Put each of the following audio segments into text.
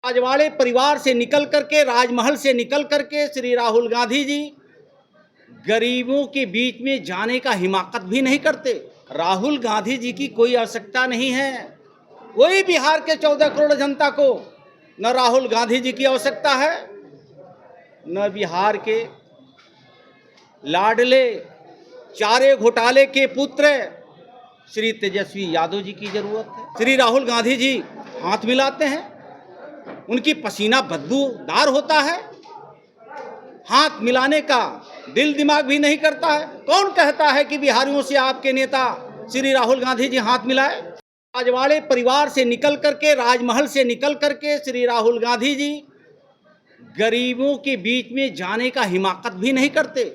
राजवाड़े परिवार से निकल करके, राजमहल से निकल करके श्री राहुल गांधी जी गरीबों के बीच में जाने का हिमाकत भी नहीं करते। राहुल गांधी जी की कोई आवश्यकता नहीं है। कोई बिहार के 14 करोड़ जनता को न राहुल गांधी जी की आवश्यकता है, न बिहार के लाडले चारे घोटाले के पुत्र श्री तेजस्वी यादव जी की जरूरत है। श्री राहुल गांधी जी हाथ मिलाते हैं, उनकी पसीना बदबूदार होता है, हाथ मिलाने का दिल दिमाग भी नहीं करता है। कौन कहता है कि बिहारियों से आपके नेता श्री राहुल गांधी जी हाथ मिलाए? राजवाड़े परिवार से निकल करके, राजमहल से निकल करके श्री राहुल गांधी जी गरीबों के बीच में जाने का हिमाकत भी नहीं करते।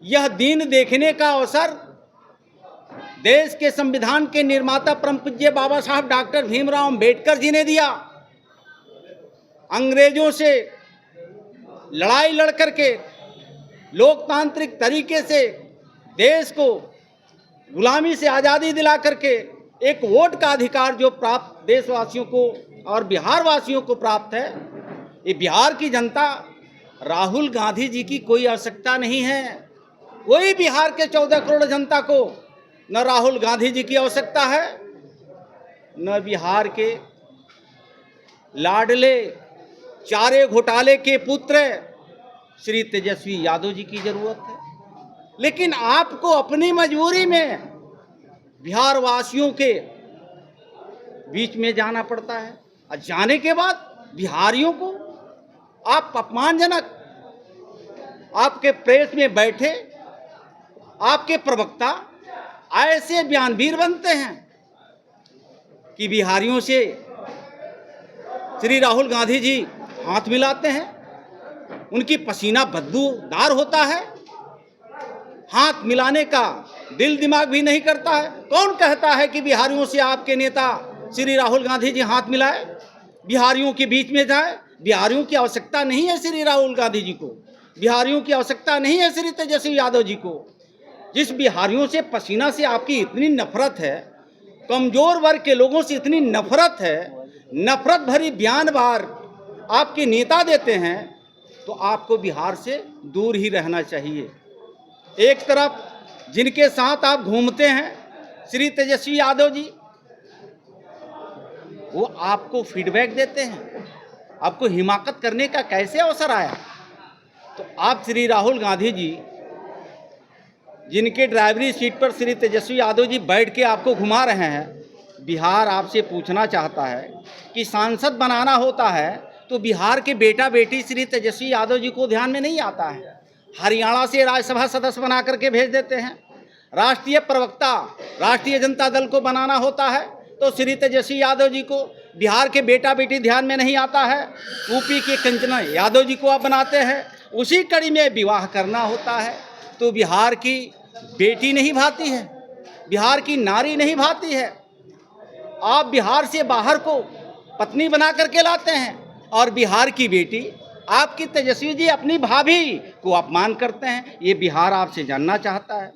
यह दिन देखने का अवसर देश के संविधान के निर्माता परम पूज्य बाबा साहब डॉक्टर भीमराव अंबेडकर जी ने दिया। अंग्रेजों से लड़ाई लड़ करके लोकतांत्रिक तरीके से देश को गुलामी से आज़ादी दिला करके एक वोट का अधिकार जो प्राप्त देशवासियों को और बिहार वासियों को प्राप्त है, ये बिहार की जनता राहुल गांधी जी की कोई आवश्यकता नहीं है। कोई बिहार के 14 करोड़ जनता को न राहुल गांधी जी की आवश्यकता है, न बिहार के लाडले चारे घोटाले के पुत्र श्री तेजस्वी यादव जी की जरूरत है। लेकिन आपको अपनी मजबूरी में बिहार वासियों के बीच में जाना पड़ता है, और जाने के बाद बिहारियों को आप अपमानजनक, आपके प्रेस में बैठे आपके प्रवक्ता ऐसे बयानवीर बनते हैं कि बिहारियों से श्री राहुल गांधी जी हाथ मिलाते हैं, उनकी पसीना बदबूदार होता है, हाथ मिलाने का दिल दिमाग भी नहीं करता है। कौन कहता है कि बिहारियों से आपके नेता श्री राहुल गांधी जी हाथ मिलाए, बिहारियों के बीच में जाए? बिहारियों की आवश्यकता नहीं है श्री राहुल गांधी जी को, बिहारियों की आवश्यकता नहीं है श्री तेजस्वी यादव जी को। जिस बिहारियों से पसीना से आपकी इतनी नफरत है, कमजोर वर्ग के लोगों से इतनी नफरत है, नफरत भरी बयानबार आपके नेता देते हैं, तो आपको बिहार से दूर ही रहना चाहिए। एक तरफ जिनके साथ आप घूमते हैं श्री तेजस्वी यादव जी, वो आपको फीडबैक देते हैं, आपको हिमाकत करने का कैसे अवसर आया? तो आप श्री राहुल गांधी जी जिनके ड्राइवरी सीट पर श्री तेजस्वी यादव जी बैठ के आपको घुमा रहे हैं, बिहार आपसे पूछना चाहता है कि सांसद बनाना होता है तो बिहार के बेटा बेटी श्री तेजस्वी यादव जी को ध्यान में नहीं आता है। हरियाणा से राज्यसभा सदस्य बना करके भेज देते हैं। राष्ट्रीय प्रवक्ता राष्ट्रीय जनता दल को बनाना होता है तो श्री तेजस्वी यादव जी को बिहार के बेटा बेटी ध्यान में नहीं आता है। यूपी के कंचना यादव जी को आप बनाते हैं। उसी कड़ी में विवाह करना होता है तो बिहार की बेटी नहीं भाती है, बिहार की नारी नहीं भाती है। आप बिहार से बाहर को पत्नी बना करके लाते हैं और बिहार की बेटी आपकी तेजस्वी जी अपनी भाभी को अपमान करते हैं। ये बिहार आपसे जानना चाहता है।